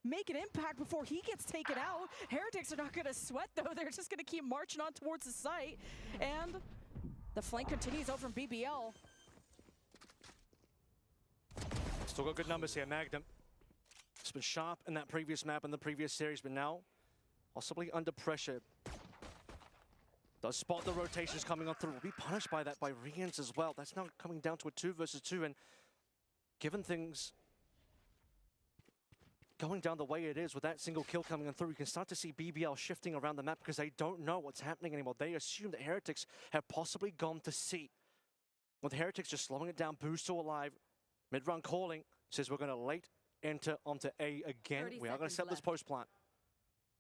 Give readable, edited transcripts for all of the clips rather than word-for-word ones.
make an impact before he gets taken out. Heretics are not going to sweat, though. They're just going to keep marching on towards the site. And the flank continues out from BBL. Still got good numbers here, Magnum. It's been sharp in that previous map and the previous series, but now possibly under pressure. Does spot the rotations coming on through. Will be punished by that by RIENS as well. That's now coming down to a 2 versus 2, and given things going down the way it is with that single kill coming on through, you can start to see BBL shifting around the map because they don't know what's happening anymore. They assume that Heretics have possibly gone to C. With Heretics just slowing it down, Boo's still alive. Mid-run calling, says we're going to late enter onto A again. We are going to set this post plant.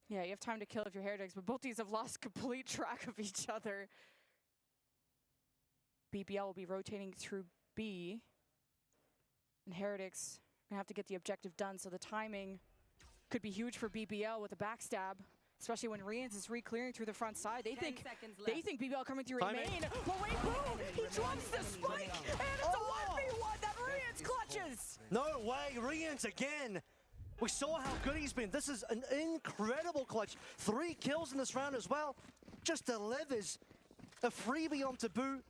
Yeah, you have time to kill if you're Heretics, but both teams have lost complete track of each other. BBL will be rotating through B. And Heretics are going to have to get the objective done, so the timing could be huge for BBL with a backstab, especially when RIENS is re-clearing through the front side. They think BBL coming through a main. But wait, boom! He drops the spike, and it's a 1v1 that RIENS clutches! No way, RIENS again! We saw how good he's been. This is an incredible clutch. 3 kills in this round as well. Just delivers a freebie onto Boo.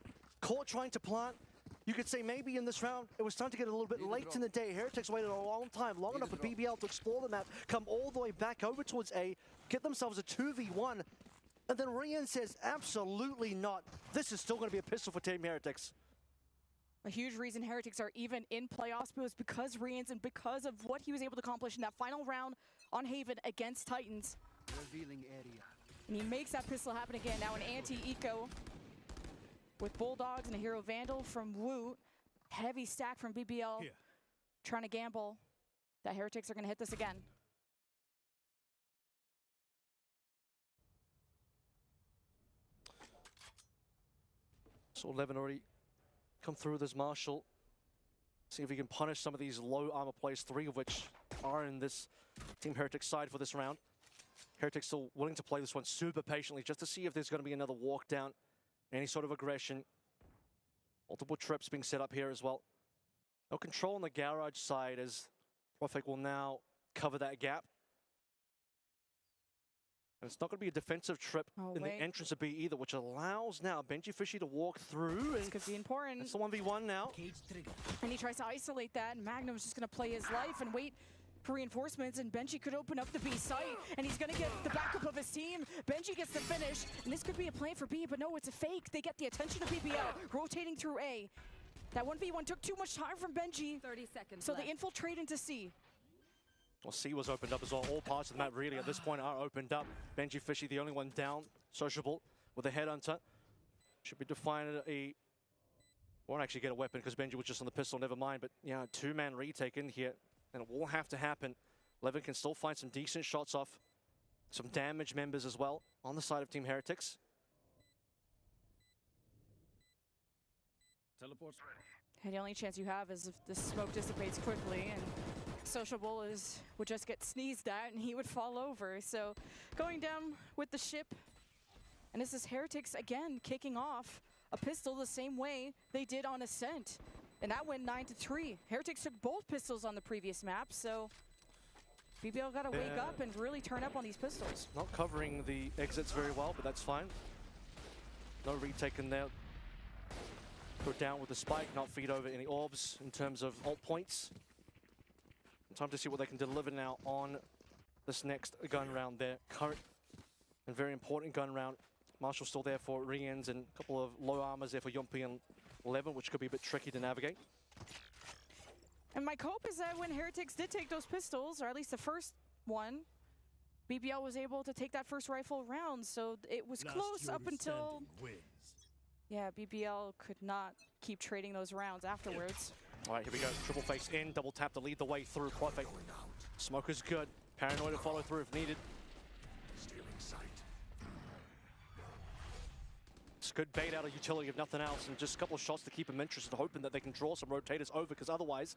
Caught trying to plant. You could say maybe in this round, it was time to get a little bit late in the day. Heretics waited a long time, long enough for BBL to explore the map, come all the way back over towards A, get themselves a 2v1, and then RIENS says, absolutely not. This is still going to be a pistol for Team Heretics. A huge reason Heretics are even in playoffs was because RIENS and because of what he was able to accomplish in that final round on Haven against Titans. Revealing area. And he makes that pistol happen again. Now an anti-eco with Bulldogs and a Hero Vandal from WOOT. Heavy stack from BBL. Here. Trying to gamble that Heretics are going to hit this again. So LEWN already come through with his Marshall. See if he can punish some of these low armor players, 3 of which are in this Team Heretics side for this round. Heretics still willing to play this one super patiently just to see if there's going to be another walk down, any sort of aggression. Multiple trips being set up here as well. No control on the garage side as PROFEK will now cover that gap. And it's not going to be a defensive trip in the entrance of B either, which allows now BENJYFİSHY to walk through. This could be important. It's the 1v1 now. And he tries to isolate that, and Magnum's just going to play his life and wait for reinforcements, and Benji could open up the B site, and he's going to get the backup of his team. Benji gets the finish, and this could be a plan for B, but no, it's a fake. They get the attention of BBL, rotating through A. That 1v1 took too much time from Benji, 30 seconds so left. they infiltrate into C. Well, C was opened up as well. All parts of the map really at this point are opened up. BENJYFİSHY, the only one down. Sociable with a headhunter. Should be defining a... Won't actually get a weapon because Benji was just on the pistol, never mind. But yeah, 2-man retake in here. And it will have to happen. LEWN can still find some decent shots off. Some damage members as well on the side of Team Heretics. Teleport's ready. And the only chance you have is if the smoke dissipates quickly, and Sociable would just get sneezed at and he would fall over. So going down with the ship, and this is Heretics again kicking off a pistol the same way they did on Ascent. And that went 9-3. Heretics took both pistols on the previous map, so BBL got to wake up and really turn up on these pistols. Not covering the exits very well, but that's fine. No retake in there. Put down with the spike, not feed over any orbs in terms of ult points. Time to see what they can deliver now on this next gun round there. Current and very important gun round. Marshall still there for RIENS, and a couple of low armors there for JAMPPİ and LEWN, which could be a bit tricky to navigate. And my hope is that when Heretics did take those pistols, or at least the first one, BBL was able to take that first rifle round, so it was close up until... Yeah, BBL could not keep trading those rounds afterwards. All right, here we go. Triple face in, double tap to lead the way through. PROFEK. Smoke is good. Paranoid to follow through if needed. It's good bait out of utility if nothing else, and just a couple of shots to keep them interested, hoping that they can draw some rotators over, because otherwise,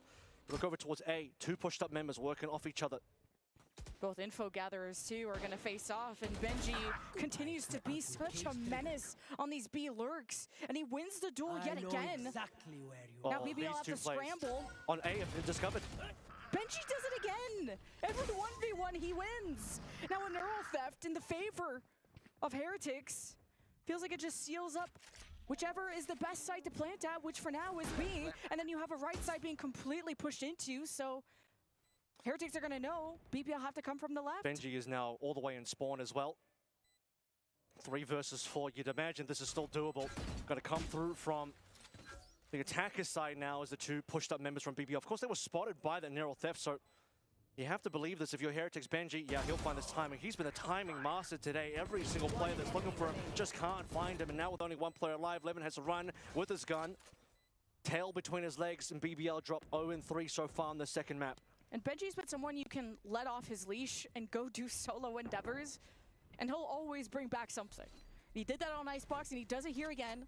look over towards A. 2 pushed up members working off each other. Both info gatherers, too, are going to face off, and Benji continues to be such a menace on these B lurks, and he wins the duel yet again. Exactly where you Now BBL have to scramble. On A have been discovered. Benji Benji does it again. Every 1v1 he wins. Now a neural theft in the favor of Heretics. Feels like it just seals up whichever is the best side to plant at, which for now is B. And then you have a right side being completely pushed into, so Heretics are going to know BBL have to come from the left. Benji is now all the way in spawn as well. 3 versus 4. You'd imagine this is still doable. Got to come through from the attacker side now as the 2 pushed up members from BBL. Of course, they were spotted by the neural theft, so you have to believe this. If you're Heretics, Benji, yeah, he'll find this timing. He's been a timing master today. Every single player that's looking for him just can't find him. And now with only 1 player alive, LEWN has to run with his gun. Tail between his legs, and BBL drop 0-3 so far on the second map. And Benji's been someone you can let off his leash and go do solo endeavors, and he'll always bring back something. He did that on Icebox, and he does it here again.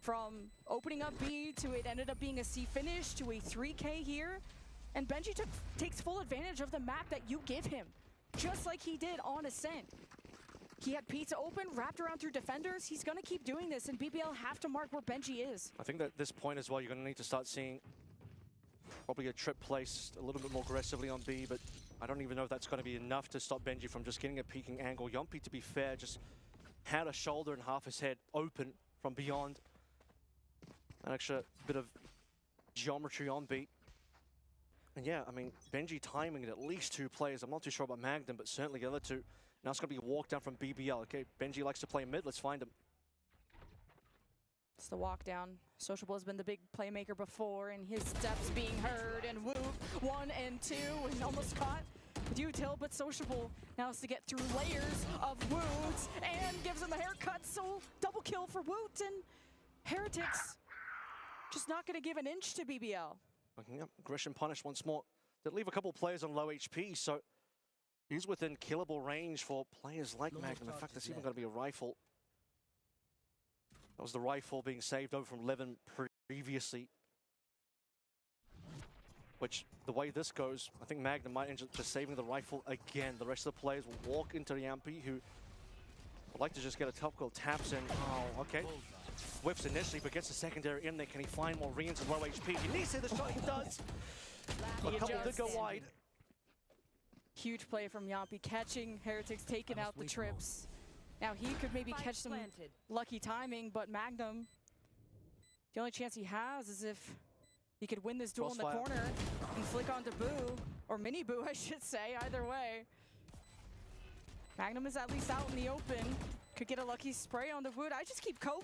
From opening up B to it ended up being a C finish to a 3K here. And Benji takes full advantage of the map that you give him, just like he did on Ascent. He had pizza open, wrapped around through defenders. He's going to keep doing this, and BBL have to mark where Benji is. I think that at this point as well, you're going to need to start seeing probably a trip placed a little bit more aggressively on B, but I don't even know if that's going to be enough to stop Benji from just getting a peeking angle. JAMPPİ, to be fair, just had a shoulder and half his head open from beyond. An extra bit of geometry on B. And yeah, I mean, Benji timing at least 2 players. I'm not too sure about Magnum, but certainly the other 2. Now it's going to be a walk down from BBL. Okay, Benji likes to play mid. Let's find him. It's the walk down. Sociable has been the big playmaker before, and his steps being heard. And WOOT 1 and 2, and almost caught with Util, but Sociable now has to get through layers of WOOT and gives him a haircut. So double kill for WOOT, and Heretics just not going to give an inch to BBL. Yep, aggression punish once more. Did leave a couple players on low HP, so he's within killable range for players like Magnum. In fact, there's even going to be a rifle. That was the rifle being saved over from LEWN previously. Which, the way this goes, I think Magnum might end up just saving the rifle again. The rest of the players will walk into JAMPPİ, who would like to just get a top goal. Taps in. Oh, okay. Whips initially, but gets a secondary in there. Can he find more REENS and low HP? He needs to see the shot. He does. But a couple did go wide. Huge play from JAMPPİ, catching Heretics, taking out the trips. Now he could maybe catch some lucky timing, but Magnum, the only chance he has is if he could win this duel in the corner and flick onto Boo, or MİNİBOO, I should say, either way. Magnum is at least out in the open. Could get a lucky spray on the WOOT. I just keep coping.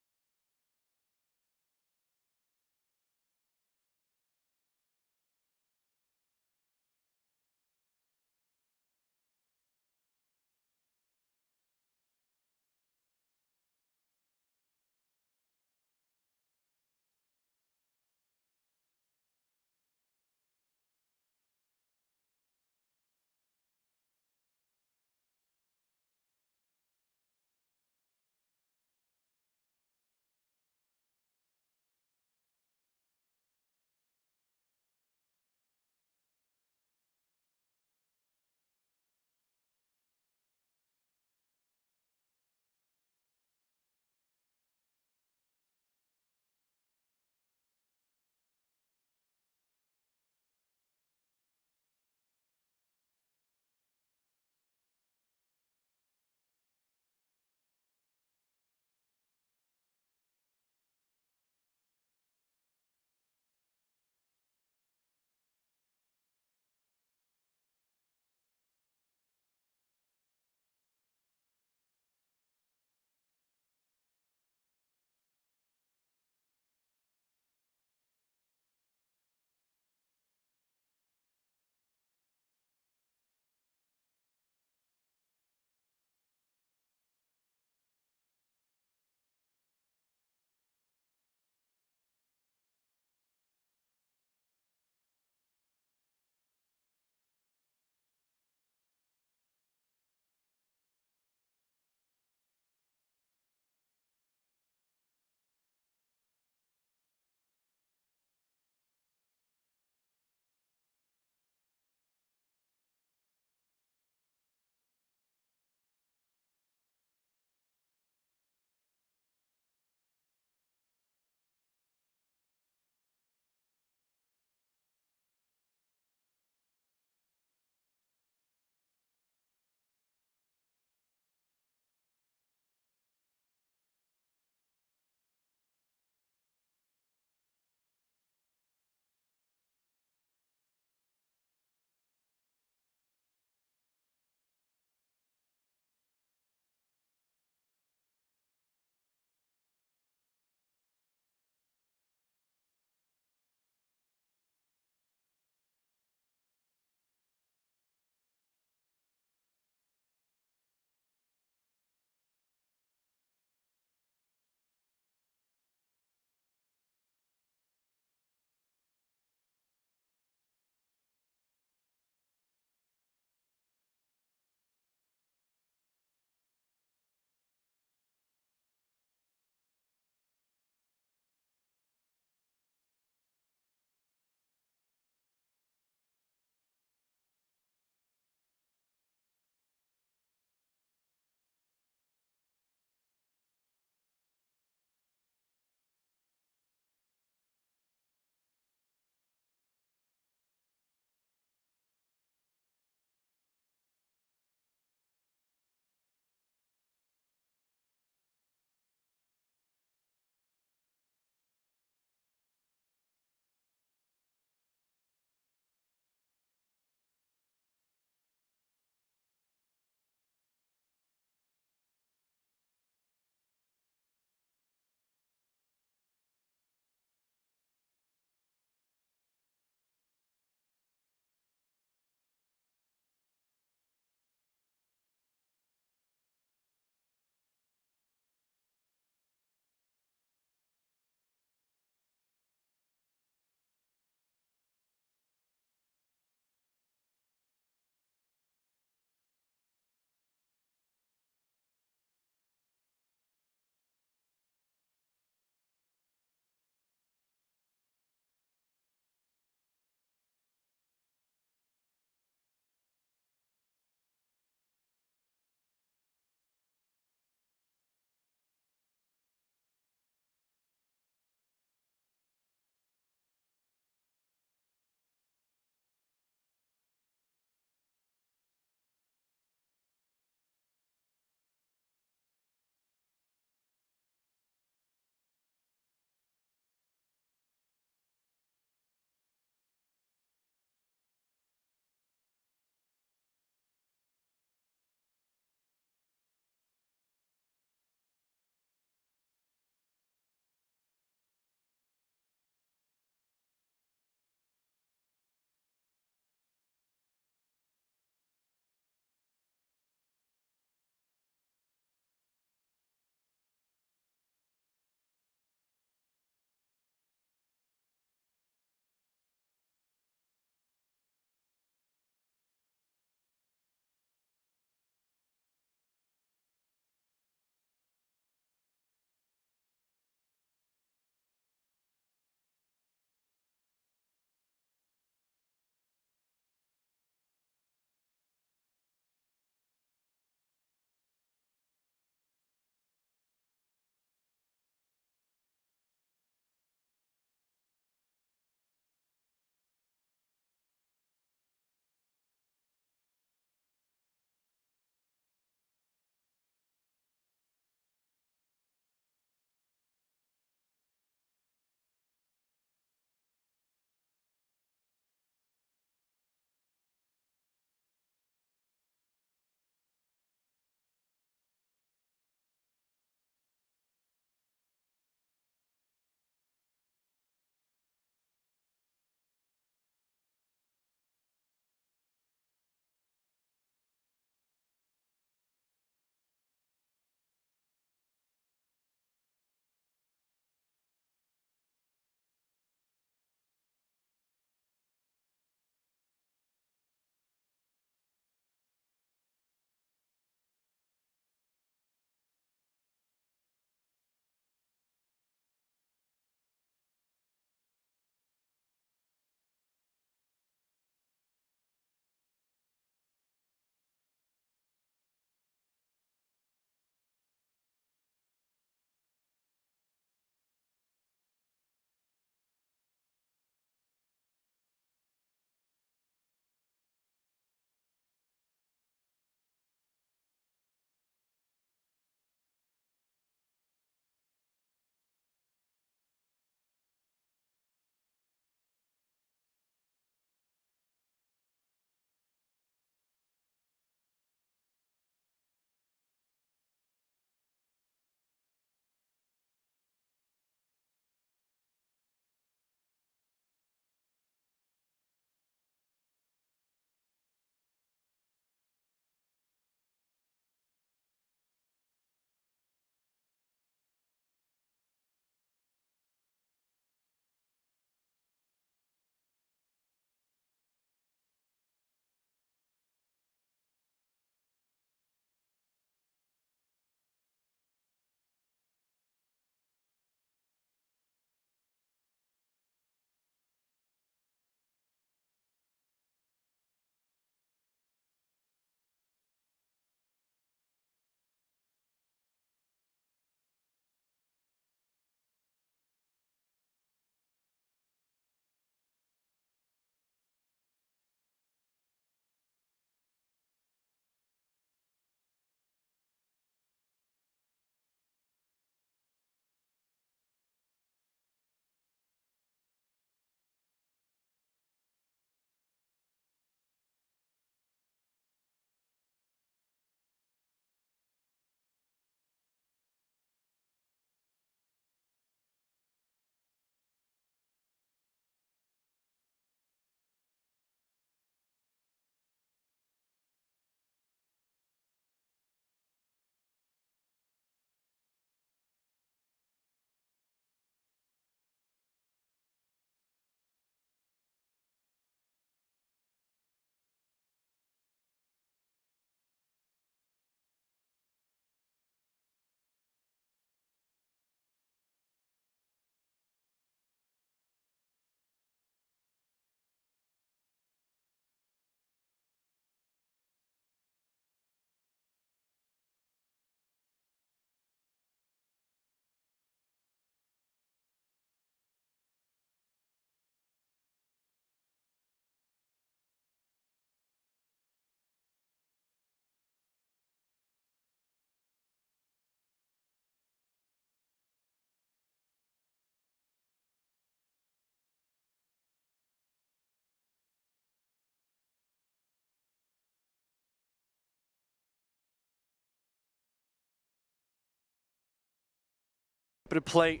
Bit of play,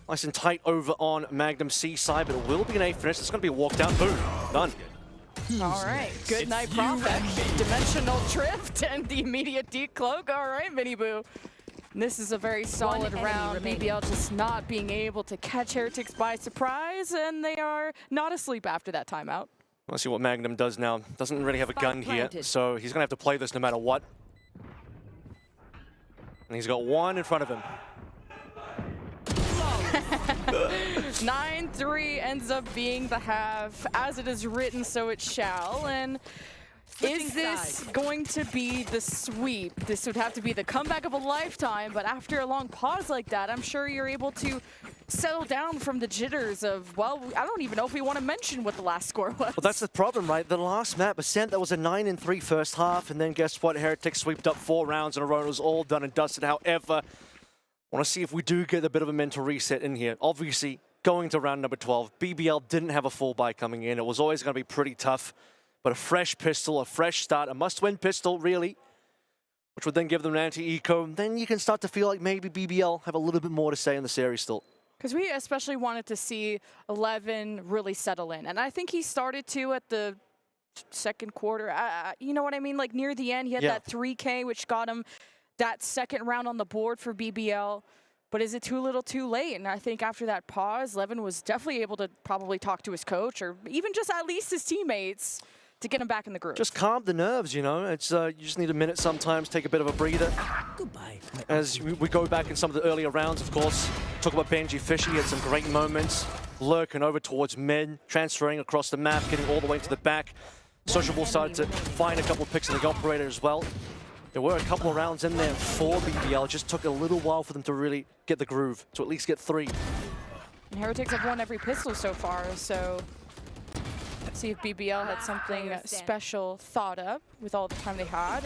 nice and tight over on Magnum C side, but it will be an A finish. It's going to be a walk down. Boom, done. All right, good night, PROFEK. Dimensional drift and the immediate decloak. All right, MİNİBOO. This is a very solid round. BBL just not being able to catch Heretics by surprise, and they are not asleep after that timeout. Let's see what Magnum does now. Doesn't really have a gun here, so he's going to have to play this no matter what. And he's got one in front of him. 9-3 ends up being the half. As it is written, so it shall. And is this going to be the sweep? This would have to be the comeback of a lifetime, but after a long pause like that, I'm sure you're able to settle down from the jitters of, well, I don't even know if we want to mention what the last score was. Well, that's the problem, right? The last map, Ascent, that was a 9-3 first half, and then guess what? Heretics swept up 4 rounds in a row. It was all done and dusted. However, I want to see if we do get a bit of a mental reset in here. Obviously, going to round number 12, BBL didn't have a full buy coming in. It was always going to be pretty tough. But a fresh pistol, a fresh start, a must-win pistol, really, which would then give them an anti-eco. Then you can start to feel like maybe BBL have a little bit more to say in the series still. Because we especially wanted to see LEWN really settle in. And I think he started to at the second quarter. You know what I mean? Like near the end, he had that 3K, which got him that second round on the board for BBL. But is it too little too late? And I think after that pause, LEWN was definitely able to probably talk to his coach or even just at least his teammates to get him back in the groove. Just calm the nerves, you know. It's you just need a minute sometimes, take a bit of a breather. Goodbye. As we go back in some of the earlier rounds, of course, talk about BENJYFİSHY, he had some great moments, lurking over towards mid, transferring across the map, getting all the way to the back. Sociable started to find a couple of picks in the operator as well. There were a couple of rounds in there for BBL. It just took a little while for them to really get the groove, to at least get 3. And Heretics have won every pistol so far, so let's see if BBL had something special thought up with all the time they had.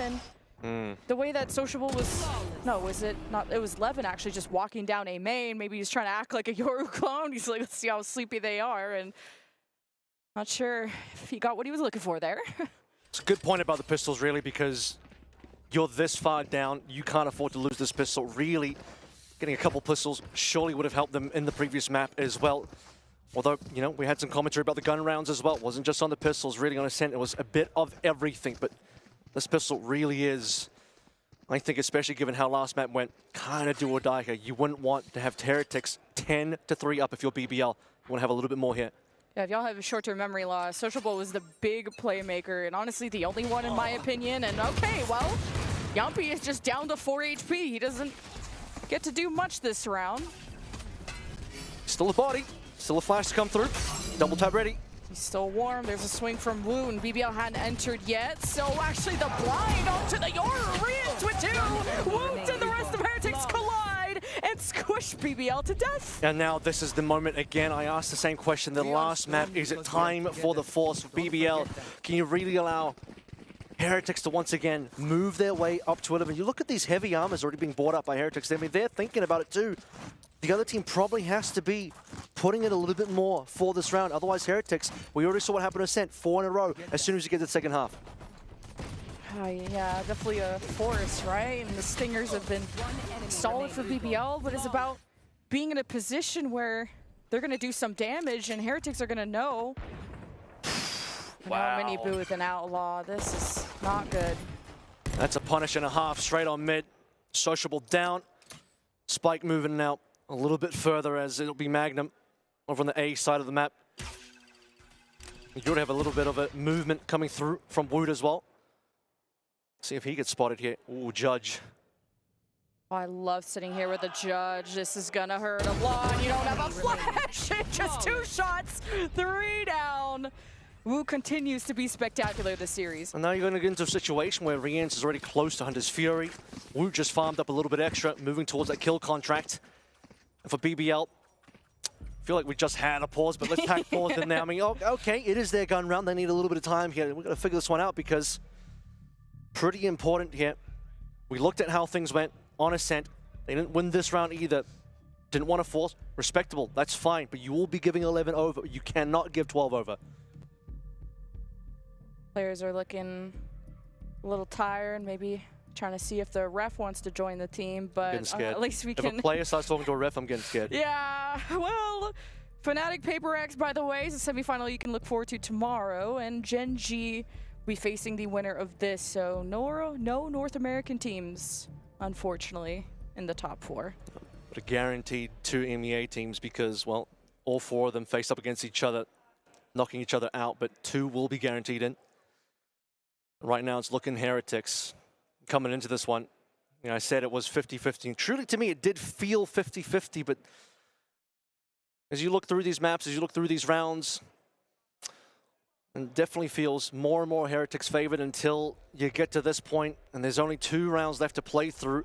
And the way that Sociable was, no, was it not? It was LEWN actually just walking down A main. Maybe he's trying to act like a Yoru clone. He's like, let's see how sleepy they are. And not sure if he got what he was looking for there. It's a good point about the pistols, really, because you're this far down, you can't afford to lose this pistol. Really, getting a couple pistols surely would have helped them in the previous map as well. Although, you know, we had some commentary about the gun rounds as well. It wasn't just on the pistols, really on Ascent. It was a bit of everything, but this pistol really is, I think, especially given how last map went, kind of do or die here. You wouldn't want to have Heretics 10-3 up if you're BBL. You want to have a little bit more here. Yeah, if y'all have a short-term memory loss, Sociable was the big playmaker, and honestly, the only one in my opinion. And okay, well, JAMPPİ is just down to 4 HP. He doesn't get to do much this round. Still a body, still a flash to come through. Double tap ready. He's still warm. There's a swing from WOOT, and BBL hadn't entered yet. So actually the blind onto the Yoru. RİENS with 2. WOOT and the rest of Heretics collide and squish BBL to death. And now this is the moment again. I asked the same question the last map. Is it time for the force for BBL? Can you really allow Heretics to once again move their way up to 11? You look at these heavy armors already being bought up by Heretics. I mean, they're thinking about it too. The other team probably has to be putting in a little bit more for this round. Otherwise, Heretics, we already saw what happened to Ascent, 4 in a row as soon as you get to the second half. Yeah, definitely a force, right? And the Stingers have been solid for BBL, but it's about being in a position where they're going to do some damage and Heretics are going to know. Wow. MİNİBOO with an outlaw. This is not good. That's a punish and a half straight on mid. Sociable down. Spike moving out a little bit further as it'll be Magnum over on the A side of the map. You would have a little bit of a movement coming through from WOOT as well. See if he gets spotted here. Ooh, Judge. Oh, I love sitting here with a Judge. This is gonna hurt a lot. You don't have a flash. Just 2 shots, 3 down. WOOT continues to be spectacular this series. And now you're going to get into a situation where RÍENS is already close to Hunter's Fury. WOOT just farmed up a little bit extra, moving towards that kill contract. And for BBL, I feel like we just had a pause, but let's pack pause in there. I mean, okay, it is their gun round. They need a little bit of time here. We've got to figure this one out because pretty important here. We looked at how things went on Ascent. They didn't win this round either. Didn't want to force. Respectable, that's fine. But you will be giving 11 over. You cannot give 12 over. Players are looking a little tired, maybe trying to see if the ref wants to join the team, but at least we can... If a player starts talking to a ref, I'm getting scared. Yeah, well, Fnatic Paper X, by the way, is a semifinal you can look forward to tomorrow, and Gen G will be facing the winner of this, so no North American teams, unfortunately, in the top 4. But a guaranteed 2 MEA teams because, well, all 4 of them face up against each other, knocking each other out, but 2 will be guaranteed in. Right now, it's looking Heretics coming into this one. You know, I said it was 50-50. Truly, to me, it did feel 50-50, but as you look through these maps, as you look through these rounds, it definitely feels more and more Heretics favored until you get to this point, and there's only 2 rounds left to play through.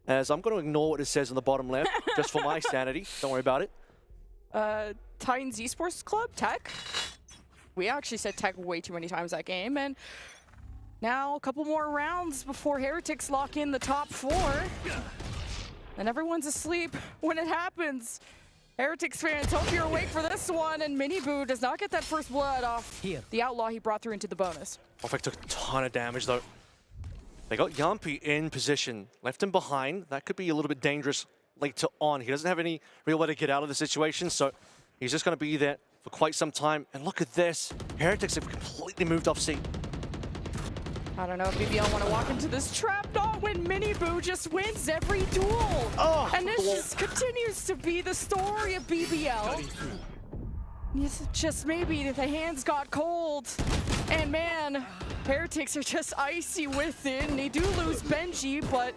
As I'm going to ignore what it says on the bottom left, just for my sanity. Don't worry about it. Titans Esports Club, Tech. We actually said Tech way too many times that game, and now a couple more rounds before Heretics lock in the top 4. And everyone's asleep when it happens. Heretics fans, hope you're awake for this one, and MİNİBOO does not get that first blood off the outlaw he brought through into the bonus. PROFEK took a ton of damage though. They got JAMPPİ in position, left him behind. That could be a little bit dangerous later on. He doesn't have any real way to get out of the situation, so he's just going to be there for quite some time. And look at this. Heretics have completely moved off C. I don't know if BBL want to walk into this trap. Not when MİNİBOO just wins every duel. Oh, and this just continues to be the story of BBL. It's just maybe the hands got cold. And man, Heretics are just icy within. They do lose Benji, but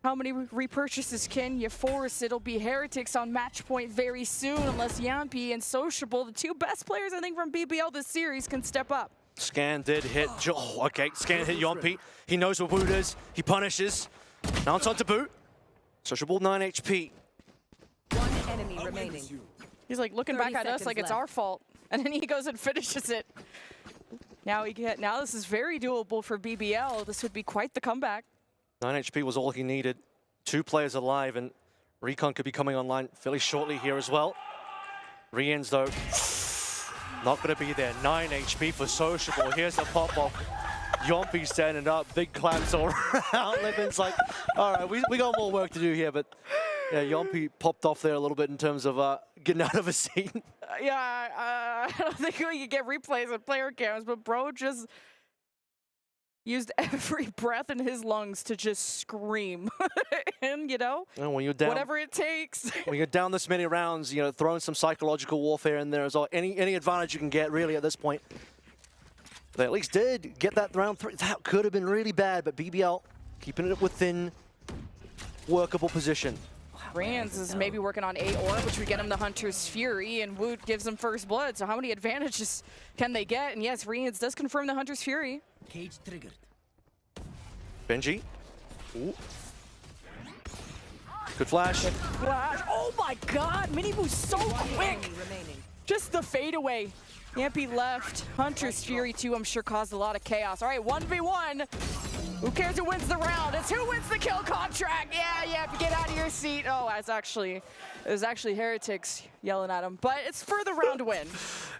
how many repurchases can you force? It'll be Heretics on match point very soon, unless JAMPPİ and SOCİABLEE, the 2 best players I think from BBL this series, can step up. Scan did hit. Oh, okay, Scan hit JAMPPİ. He knows what WOOT is. He punishes. Now it's on to boot. SOCİABLEE 9 HP. 1 enemy remaining. He's like looking back at us like it's our fault, and then he goes and finishes it. Now this is very doable for BBL. This would be quite the comeback. 9 HP was all he needed. 2 players alive, and Recon could be coming online fairly shortly here as well. RIENS though, not going to be there. 9 HP for SOCİABLEE. Here's the pop-off. JAMPPİ standing up, big claps all around. LEWN's like, all right, we got more work to do here, but yeah, JAMPPİ popped off there a little bit in terms of getting out of a scene. I don't think we could get replays on player cams, but bro just used every breath in his lungs to just scream. And, you know, when you're down, whatever it takes. When you're down this many rounds, you know, throwing some psychological warfare in there as well. Any advantage you can get, really, at this point. They at least did get that round 3. That could have been really bad, but BBL keeping it within workable position. RIENS is maybe working on A orb, which would get him the Hunter's Fury, and WOOT gives him first blood. So how many advantages can they get? And yes, RIENS does confirm the Hunter's Fury. Cage triggered. Benji. Ooh. Good flash. Good flash. Oh my god, MİNİBOO's so quick. Just the fadeaway. JAMPPİ left. Hunter's Fury too, I'm sure, caused a lot of chaos. All right, 1v1. Who cares who wins the round? It's who wins the kill contract. Yeah, get out of your seat. Oh, it was actually Heretics yelling at him, but it's for the round win.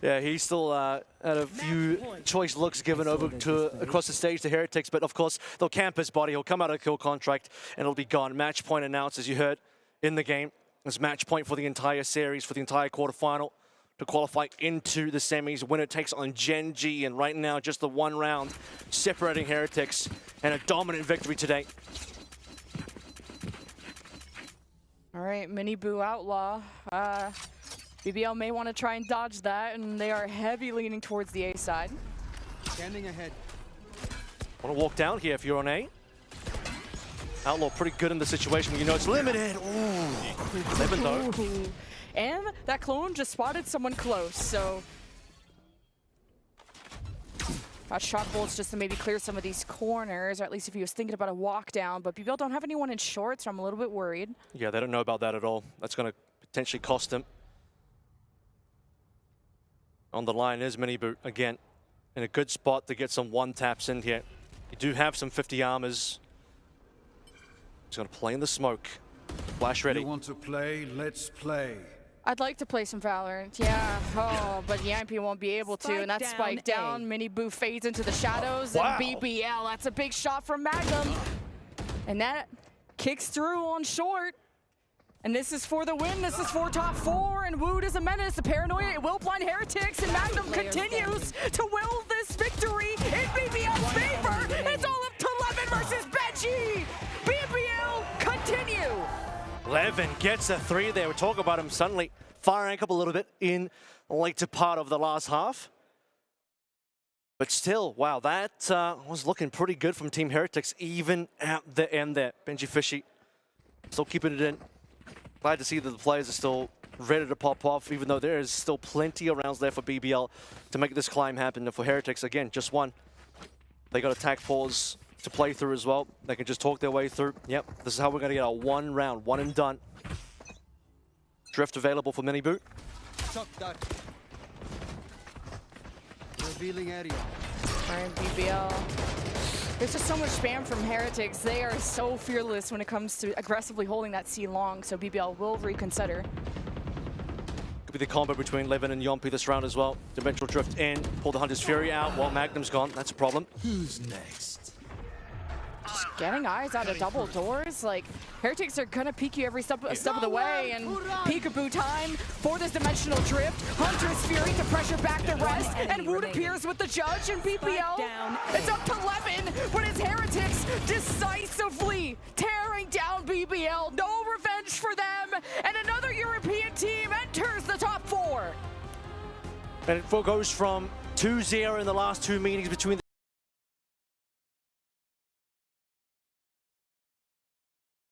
Yeah, he still had a few choice looks given over to across the stage to Heretics, but of course they'll camp his body. He'll come out of the kill contract and it'll be gone. Match point announced, as you heard in the game. It's match point for the entire series, for the entire quarterfinal, to qualify into the semis. Winner takes on Gen G, and right now just the 1 round separating Heretics, and a dominant victory today. All right, MİNİBOO Outlaw. BBL may want to try and dodge that, and they are heavy leaning towards the A side. Standing ahead. Want to walk down here if you're on A. Outlaw pretty good in the situation, but you know it's limited. Ooh, 11 though. And that clone just spotted someone close, so got shot bolts just to maybe clear some of these corners, or at least if he was thinking about a walk down. But BBL don't have anyone in short, so I'm a little bit worried. Yeah, they don't know about that at all. That's going to potentially cost him. On the line is MİNİBOO again, in a good spot to get some 1-taps in here. You do have some 50 armors. He's going to play in the smoke. Flash ready. You want to play? Let's play. I'd like to play some Valorant, yeah. Oh, but JAMPPİ won't be able to, and that's spike down. MİNİBOO fades into the shadows, Wow. and BBL, that's a big shot from Magnum. And that kicks through on short. And this is for the win, this is for top 4, and WOOT is a menace. The paranoia, it will blind Heretics, and Magnum continues to will this victory in BBL's favor. It's all up to LEWN versus Benji. BBL continue. LEWN gets a 3 there. We talk about him suddenly firing up a little bit in the later part of the last half. But still, wow, that was looking pretty good from Team Heretics, even at the end there. BENJYFİSHY still keeping it in. Glad to see that the players are still ready to pop off, even though there is still plenty of rounds left for BBL to make this climb happen. And for Heretics, again, just one. They got attack pause to play through as well. They can just talk their way through. Yep, this is how we're going to get our 1 round, 1 and done. Drift available for MİNİBOO. Shock dart. Revealing area. All right, BBL. There's just so much spam from Heretics. They are so fearless when it comes to aggressively holding that C long, so BBL will reconsider. Could be the combo between LEWN and JAMPPİ this round as well. Dimensional Drift in, pull the Hunter's Fury out while Magnum's gone. That's a problem. Who's next? Just getting eyes out of double doors. Like, Heretics are gonna peek you every step of the way, and peekaboo time for this Dimensional Drift. Hunter's Fury to pressure back the rest, and WOOT appears with the judge, and BBL, it's up to LEWN, but it's Heretics decisively tearing down BBL. No revenge for them, and another European team enters the top 4. And it goes from 2-0 in the last 2 meetings between